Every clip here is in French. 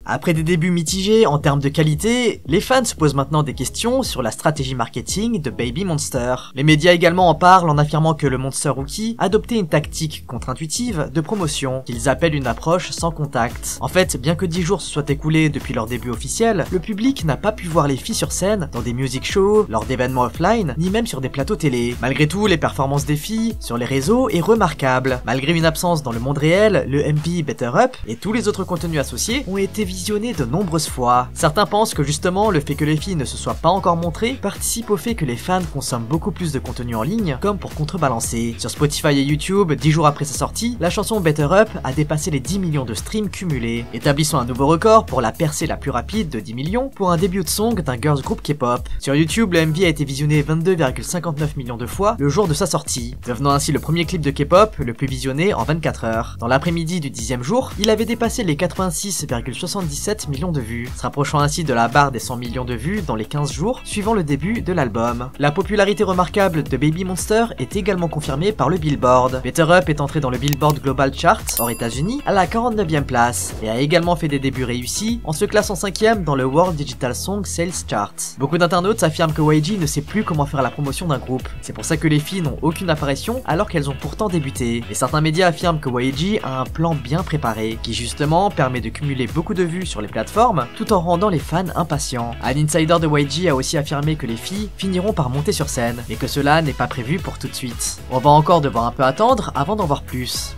Après des débuts mitigés en termes de qualité, les fans se posent maintenant des questions sur la stratégie marketing de Baby Monster. Les médias également en parlent en affirmant que le Monster Rookie adoptait une tactique contre-intuitive de promotion qu'ils appellent une approche sans contact. En fait, bien que 10 jours se soient écoulés depuis leur début officiel, le public n'a pas pu voir les filles sur scène, dans des music shows, lors d'événements offline, ni même sur des plateaux télé. Malgré tout, les performances des filles sur les réseaux est remarquable. Malgré une absence dans le monde réel, le MV Better Up et tous les autres contenus associés ont été visionnés de nombreuses fois. Certains pensent que justement le fait que les filles ne se soient pas encore montrées participe au fait que les fans consomment beaucoup plus de contenu en ligne, comme pour contrebalancer. Sur Spotify et YouTube, 10 jours après sa sortie, la chanson Better Up a dépassé les 10 millions de streams cumulés, établissant un nouveau record pour la percée la plus rapide de 10 millions pour un début de song d'un girls group K-pop. Sur YouTube, le MV a été visionné 22,59 millions de fois le jour de sa sortie, devenant ainsi le premier clip de K-pop le plus visionné en 24 heures. Dans l'après-midi du 10e jour, il avait dépassé les 86,77 millions de vues, se rapprochant ainsi de la barre des 100 millions de vues dans les 15 jours suivant le début de l'album. La popularité remarquable de Baby Monster est également confirmée par le Billboard. Better Up est entré dans le Billboard Global Chart hors États-Unis à la 49e place et a également fait des débuts réussis en se classant 5e dans le World Digital Song Sales Chart. Beaucoup d'internautes affirment que YG ne sait plus comment faire la promotion d'un groupe. C'est pour ça que les filles n'ont aucune apparition alors qu'elles ont pourtant débuté. Et certains médias affirment que YG a un plan bien préparé qui justement permet de cumuler beaucoup de vues sur les plateformes tout en rendant les fans impatients. Un insider de YG a aussi affirmé que les filles finiront par monter sur scène et que cela n'est pas prévu pour tout de suite. On va encore devoir un peu attendre avant d'en voir plus.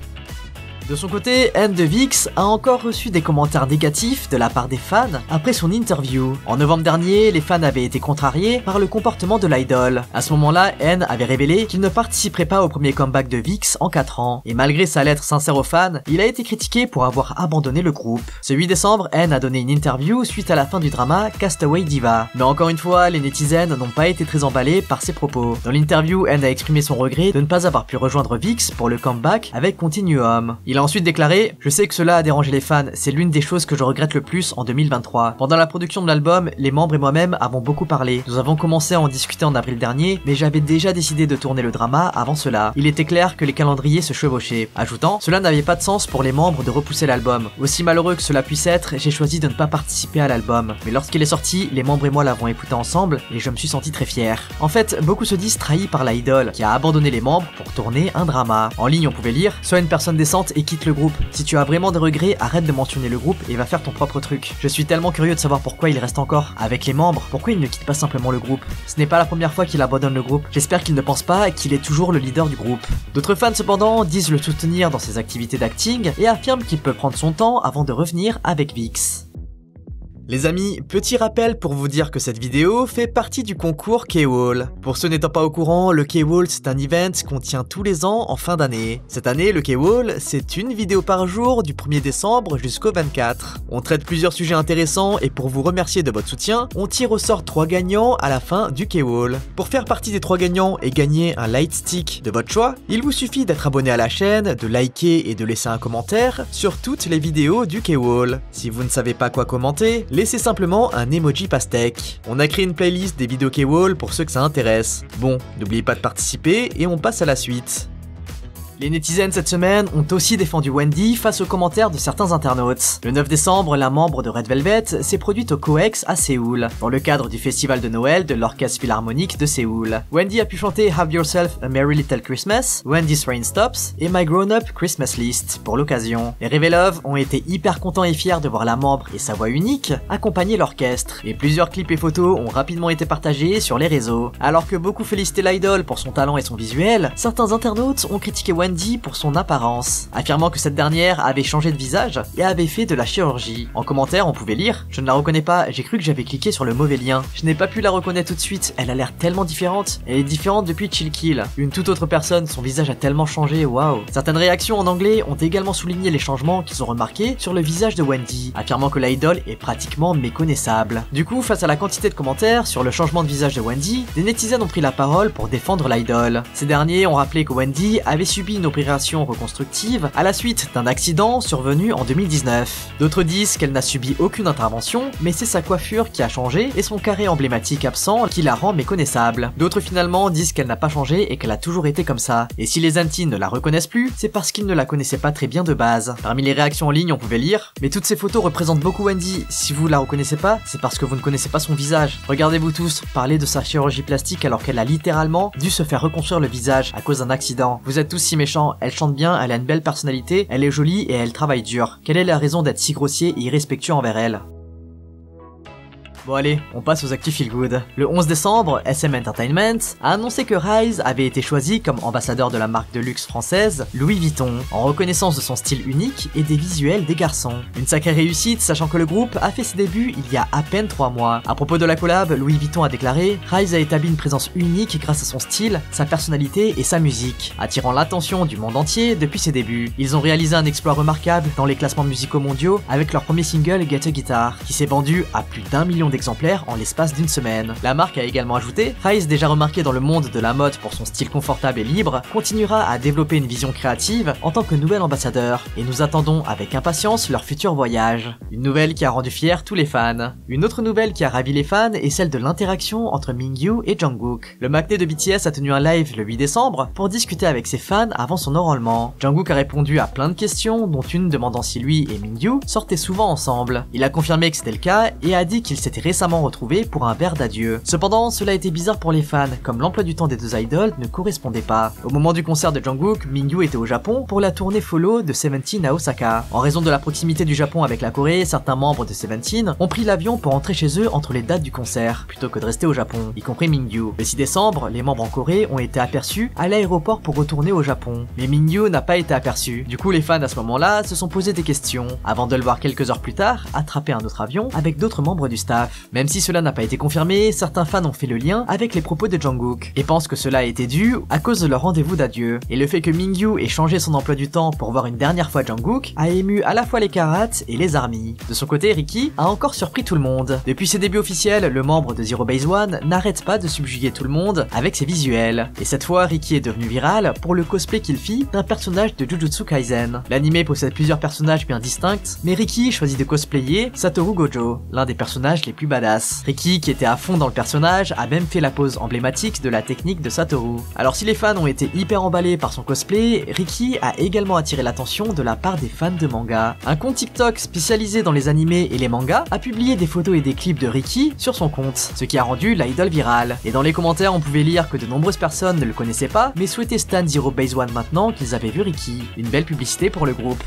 De son côté, N de VIXX a encore reçu des commentaires négatifs de la part des fans après son interview. En novembre dernier, les fans avaient été contrariés par le comportement de l'idol. À ce moment-là, N avait révélé qu'il ne participerait pas au premier comeback de VIXX en 4 ans. Et malgré sa lettre sincère aux fans, il a été critiqué pour avoir abandonné le groupe. Ce 8 décembre, N a donné une interview suite à la fin du drama Castaway Diva. Mais encore une fois, les netizens n'ont pas été très emballés par ses propos. Dans l'interview, N a exprimé son regret de ne pas avoir pu rejoindre VIXX pour le comeback avec Continuum. Il a ensuite déclaré « Je sais que cela a dérangé les fans, c'est l'une des choses que je regrette le plus en 2023. Pendant la production de l'album, les membres et moi-même avons beaucoup parlé. Nous avons commencé à en discuter en avril dernier, mais j'avais déjà décidé de tourner le drama avant cela. Il était clair que les calendriers se chevauchaient. » Ajoutant « Cela n'avait pas de sens pour les membres de repousser l'album. Aussi malheureux que cela puisse être, j'ai choisi de ne pas participer à l'album. Mais lorsqu'il est sorti, les membres et moi l'avons écouté ensemble et je me suis senti très fier. » En fait, beaucoup se disent trahis par l'idol qui a abandonné les membres pour tourner un drama. En ligne, on pouvait lire « Sois une personne décente et quitte le groupe. Si tu as vraiment des regrets, arrête de mentionner le groupe et va faire ton propre truc. Je suis tellement curieux de savoir pourquoi il reste encore avec les membres, pourquoi il ne quitte pas simplement le groupe. Ce n'est pas la première fois qu'il abandonne le groupe, j'espère qu'il ne pense pas qu'il est toujours le leader du groupe. » D'autres fans cependant disent le soutenir dans ses activités d'acting et affirment qu'il peut prendre son temps avant de revenir avec VIXX. Les amis, petit rappel pour vous dire que cette vidéo fait partie du concours K-Wall. Pour ceux n'étant pas au courant, le K-Wall c'est un event qu'on tient tous les ans en fin d'année. Cette année, le K-Wall, c'est une vidéo par jour du 1er décembre jusqu'au 24. On traite plusieurs sujets intéressants et pour vous remercier de votre soutien, on tire au sort 3 gagnants à la fin du K-Wall. Pour faire partie des 3 gagnants et gagner un light stick de votre choix, il vous suffit d'être abonné à la chaîne, de liker et de laisser un commentaire sur toutes les vidéos du K-Wall. Si vous ne savez pas quoi commenter, laissez simplement un emoji pastèque. On a créé une playlist des vidéos K-Wall pour ceux que ça intéresse. Bon, n'oubliez pas de participer et on passe à la suite. Les netizens cette semaine ont aussi défendu Wendy face aux commentaires de certains internautes. Le 9 décembre, la membre de Red Velvet s'est produite au COEX à Séoul, dans le cadre du festival de Noël de l'Orchestre Philharmonique de Séoul. Wendy a pu chanter Have Yourself a Merry Little Christmas, Wendy's Rain Stops et My Grown Up Christmas List pour l'occasion. Les Revelove ont été hyper contents et fiers de voir la membre et sa voix unique accompagner l'orchestre, et plusieurs clips et photos ont rapidement été partagés sur les réseaux. Alors que beaucoup félicitaient l'idol pour son talent et son visuel, certains internautes ont critiqué Wendy pour son apparence, affirmant que cette dernière avait changé de visage et avait fait de la chirurgie. En commentaire, on pouvait lire « Je ne la reconnais pas, j'ai cru que j'avais cliqué sur le mauvais lien. Je n'ai pas pu la reconnaître tout de suite, elle a l'air tellement différente. Elle est différente depuis Chill Kill. Une toute autre personne, son visage a tellement changé, waouh. » Certaines réactions en anglais ont également souligné les changements qu'ils ont remarqués sur le visage de Wendy, affirmant que l'idol est pratiquement méconnaissable. Du coup, face à la quantité de commentaires sur le changement de visage de Wendy, des netizens ont pris la parole pour défendre l'idol. Ces derniers ont rappelé que Wendy avait subi une opération reconstructive à la suite d'un accident survenu en 2019. D'autres disent qu'elle n'a subi aucune intervention, mais c'est sa coiffure qui a changé et son carré emblématique absent qui la rend méconnaissable. D'autres finalement disent qu'elle n'a pas changé et qu'elle a toujours été comme ça. Et si les anti ne la reconnaissent plus, c'est parce qu'ils ne la connaissaient pas très bien de base. Parmi les réactions en ligne, on pouvait lire « Mais toutes ces photos représentent beaucoup Wendy. Si vous la reconnaissez pas, c'est parce que vous ne connaissez pas son visage. Regardez-vous tous parler de sa chirurgie plastique alors qu'elle a littéralement dû se faire reconstruire le visage à cause d'un accident. Vous êtes tous si méchants, elle chante bien, elle a une belle personnalité, elle est jolie et elle travaille dur. Quelle est la raison d'être si grossier et irrespectueux envers elle ?» Bon allez, on passe aux actus feel good. Le 11 décembre, SM Entertainment a annoncé que Rise avait été choisi comme ambassadeur de la marque de luxe française Louis Vuitton, en reconnaissance de son style unique et des visuels des garçons. Une sacrée réussite, sachant que le groupe a fait ses débuts il y a à peine 3 mois. À propos de la collab, Louis Vuitton a déclaré « Rise a établi une présence unique grâce à son style, sa personnalité et sa musique, attirant l'attention du monde entier depuis ses débuts. Ils ont réalisé un exploit remarquable dans les classements musicaux mondiaux avec leur premier single Get a Guitar, qui s'est vendu à plus d'1 million d'exemplaires en l'espace d'une semaine. La marque a également ajouté, Rise, déjà remarqué dans le monde de la mode pour son style confortable et libre, continuera à développer une vision créative en tant que nouvel ambassadeur, et nous attendons avec impatience leur futur voyage. Une nouvelle qui a rendu fiers tous les fans. Une autre nouvelle qui a ravi les fans est celle de l'interaction entre Mingyu et Jungkook. Le McD de BTS a tenu un live le 8 décembre pour discuter avec ses fans avant son enrôlement. Jungkook a répondu à plein de questions, dont une demandant si lui et Mingyu sortaient souvent ensemble. Il a confirmé que c'était le cas et a dit qu'il s'était récemment retrouvé pour un verre d'adieu. Cependant, cela était bizarre pour les fans, comme l'emploi du temps des deux idols ne correspondait pas. Au moment du concert de Jungkook, Mingyu était au Japon pour la tournée Follow de Seventeen à Osaka. En raison de la proximité du Japon avec la Corée, certains membres de Seventeen ont pris l'avion pour rentrer chez eux entre les dates du concert, plutôt que de rester au Japon, y compris Mingyu. Le 6 décembre, les membres en Corée ont été aperçus à l'aéroport pour retourner au Japon, mais Mingyu n'a pas été aperçu. Du coup, les fans à ce moment-là se sont posé des questions, avant de le voir quelques heures plus tard attraper un autre avion avec d'autres membres du staff. Même si cela n'a pas été confirmé, certains fans ont fait le lien avec les propos de Jungkook et pensent que cela a été dû à cause de leur rendez-vous d'adieu. Et le fait que Mingyu ait changé son emploi du temps pour voir une dernière fois Jungkook a ému à la fois les Karats et les ARMY. De son côté, Ricky a encore surpris tout le monde. Depuis ses débuts officiels, le membre de Zero Base One n'arrête pas de subjuguer tout le monde avec ses visuels. Et cette fois, Ricky est devenu viral pour le cosplay qu'il fit d'un personnage de Jujutsu Kaisen. L'anime possède plusieurs personnages bien distincts, mais Ricky choisit de cosplayer Satoru Gojo, l'un des personnages les plus badass. Ricky, qui était à fond dans le personnage, a même fait la pose emblématique de la technique de Satoru. Alors si les fans ont été hyper emballés par son cosplay, Ricky a également attiré l'attention de la part des fans de manga. Un compte TikTok spécialisé dans les animés et les mangas a publié des photos et des clips de Ricky sur son compte, ce qui a rendu l'idol virale. Et dans les commentaires, on pouvait lire que de nombreuses personnes ne le connaissaient pas, mais souhaitaient stan Zero Base One maintenant qu'ils avaient vu Ricky. Une belle publicité pour le groupe.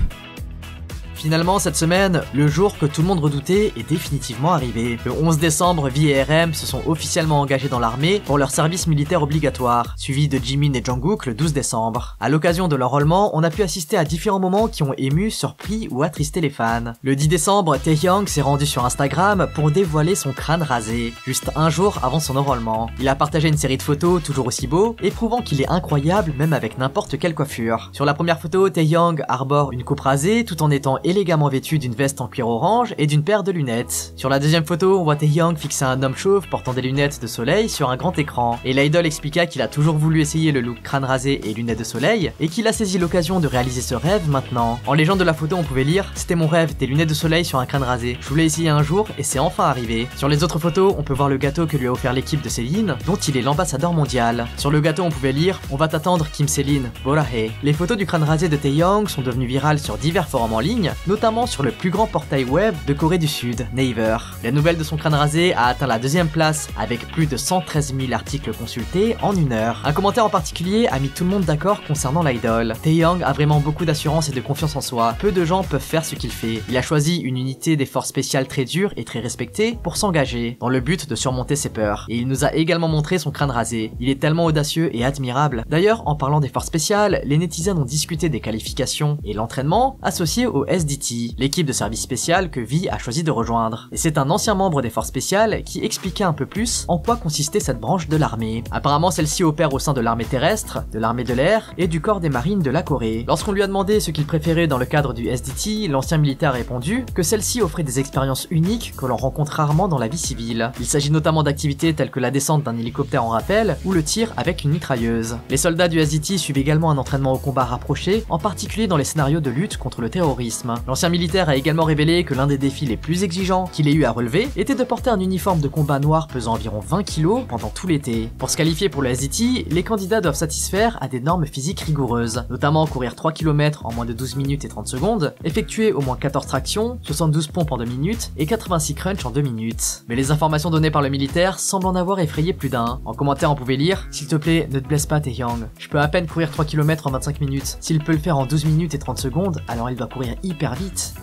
Finalement, cette semaine, le jour que tout le monde redoutait est définitivement arrivé. Le 11 décembre, V et RM se sont officiellement engagés dans l'armée pour leur service militaire obligatoire, suivi de Jimin et Jungkook le 12 décembre. À l'occasion de leur enrôlement, on a pu assister à différents moments qui ont ému, surpris ou attristé les fans. Le 10 décembre, Taehyung s'est rendu sur Instagram pour dévoiler son crâne rasé, juste un jour avant son enrôlement. Il a partagé une série de photos toujours aussi beaux, et prouvant qu'il est incroyable même avec n'importe quelle coiffure. Sur la première photo, Taehyung arbore une coupe rasée tout en étant élégamment vêtu d'une veste en cuir orange et d'une paire de lunettes. Sur la deuxième photo, on voit Taehyung fixer un homme chauve portant des lunettes de soleil sur un grand écran, et l'idol expliqua qu'il a toujours voulu essayer le look crâne rasé et lunettes de soleil, et qu'il a saisi l'occasion de réaliser ce rêve maintenant. En légende de la photo, on pouvait lire « C'était mon rêve, des lunettes de soleil sur un crâne rasé. Je voulais essayer un jour et c'est enfin arrivé ». Sur les autres photos, on peut voir le gâteau que lui a offert l'équipe de Céline, dont il est l'ambassadeur mondial. Sur le gâteau, on pouvait lire « On va t'attendre Kim Céline, Borahe ». Les photos du crâne rasé de Taehyung sont devenues virales sur divers forums en ligne, notamment sur le plus grand portail web de Corée du Sud, Naver. La nouvelle de son crâne rasé a atteint la deuxième place avec plus de 113 000 articles consultés en 1 heure. Un commentaire en particulier a mis tout le monde d'accord concernant l'idol. Taehyung a vraiment beaucoup d'assurance et de confiance en soi. Peu de gens peuvent faire ce qu'il fait. Il a choisi une unité des forces spéciales très dure et très respectée pour s'engager, dans le but de surmonter ses peurs. Et il nous a également montré son crâne rasé. Il est tellement audacieux et admirable. D'ailleurs, en parlant des forces spéciales, les netizens ont discuté des qualifications et l'entraînement associés au SD SDT, l'équipe de service spécial que Vi a choisi de rejoindre. Et c'est un ancien membre des forces spéciales qui expliquait un peu plus en quoi consistait cette branche de l'armée. Apparemment, celle-ci opère au sein de l'armée terrestre, de l'armée de l'air et du corps des marines de la Corée. Lorsqu'on lui a demandé ce qu'il préférait dans le cadre du SDT, l'ancien militaire a répondu que celle-ci offrait des expériences uniques que l'on rencontre rarement dans la vie civile. Il s'agit notamment d'activités telles que la descente d'un hélicoptère en rappel ou le tir avec une mitrailleuse. Les soldats du SDT suivent également un entraînement au combat rapproché, en particulier dans les scénarios de lutte contre le terrorisme. L'ancien militaire a également révélé que l'un des défis les plus exigeants qu'il ait eu à relever était de porter un uniforme de combat noir pesant environ 20 kg pendant tout l'été. Pour se qualifier pour le SDT, les candidats doivent satisfaire à des normes physiques rigoureuses, notamment courir 3 km en moins de 12 minutes et 30 secondes, effectuer au moins 14 tractions, 72 pompes en 2 minutes et 86 crunchs en 2 minutes. Mais les informations données par le militaire semblent en avoir effrayé plus d'un. En commentaire on pouvait lire « S'il te plaît, ne te blesse pas Taehyung. Je peux à peine courir 3 km en 25 minutes. S'il peut le faire en 12 minutes et 30 secondes, alors il doit courir hyper vite. »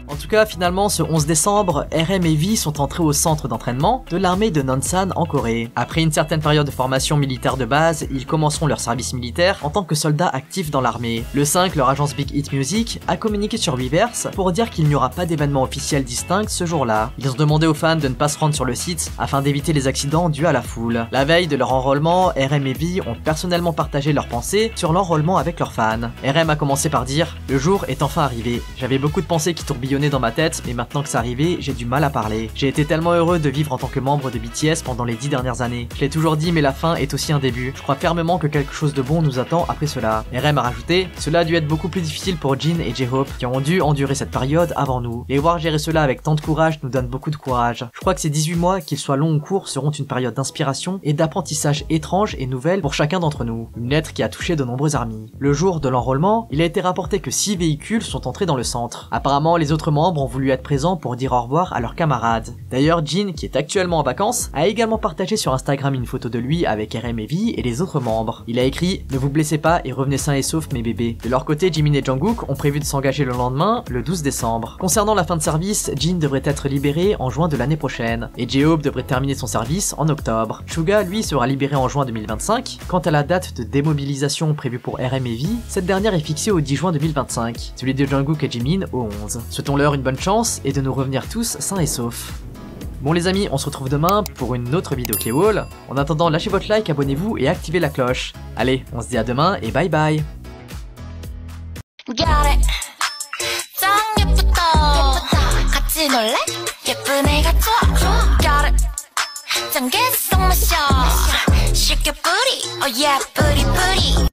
En tout cas, finalement, ce 11 décembre, RM et Vi sont entrés au centre d'entraînement de l'armée de Nonsan en Corée. Après une certaine période de formation militaire de base, ils commenceront leur service militaire en tant que soldats actifs dans l'armée. Le 5, leur agence Big Hit Music a communiqué sur Weverse pour dire qu'il n'y aura pas d'événement officiel distinct ce jour-là. Ils ont demandé aux fans de ne pas se rendre sur le site afin d'éviter les accidents dus à la foule. La veille de leur enrôlement, RM et Vi ont personnellement partagé leurs pensées sur l'enrôlement avec leurs fans. RM a commencé par dire « Le jour est enfin arrivé. J'avais beaucoup de pensées qui tourbillonnaient dans ma tête, mais maintenant que c'est arrivé, j'ai du mal à parler. J'ai été tellement heureux de vivre en tant que membre de BTS pendant les 10 dernières années. Je l'ai toujours dit, mais la fin est aussi un début. Je crois fermement que quelque chose de bon nous attend après cela. » RM a rajouté « Cela a dû être beaucoup plus difficile pour Jin et J-Hope, qui ont dû endurer cette période avant nous. Les voir gérer cela avec tant de courage nous donne beaucoup de courage. Je crois que ces 18 mois, qu'ils soient longs ou courts, seront une période d'inspiration et d'apprentissage étrange et nouvelle pour chacun d'entre nous. Une lettre qui a touché de nombreuses armies. » Le jour de l'enrôlement, il a été rapporté que 6 véhicules sont entrés dans le centre. Apparemment, les autres membres ont voulu être présents pour dire au revoir à leurs camarades. D'ailleurs, Jin, qui est actuellement en vacances, a également partagé sur Instagram une photo de lui avec RM et Vi et les autres membres. Il a écrit « Ne vous blessez pas et revenez sains et saufs mes bébés ». De leur côté, Jimin et Jungkook ont prévu de s'engager le lendemain, le 12 décembre. Concernant la fin de service, Jin devrait être libéré en juin de l'année prochaine, et J-Hope devrait terminer son service en octobre. Suga, lui, sera libéré en juin 2025. Quant à la date de démobilisation prévue pour RM et Vi, cette dernière est fixée au 10 juin 2025, celui de Jungkook et Jimin au 11. Souhaitons-leur une bonne chance et de nous revenir tous sains et saufs. Bon les amis, on se retrouve demain pour une autre vidéo K-Wall. En attendant, lâchez votre like, abonnez-vous et activez la cloche. Allez, on se dit à demain et bye bye. 쉽게 뿌리, oh yeah, 뿌리 뿌리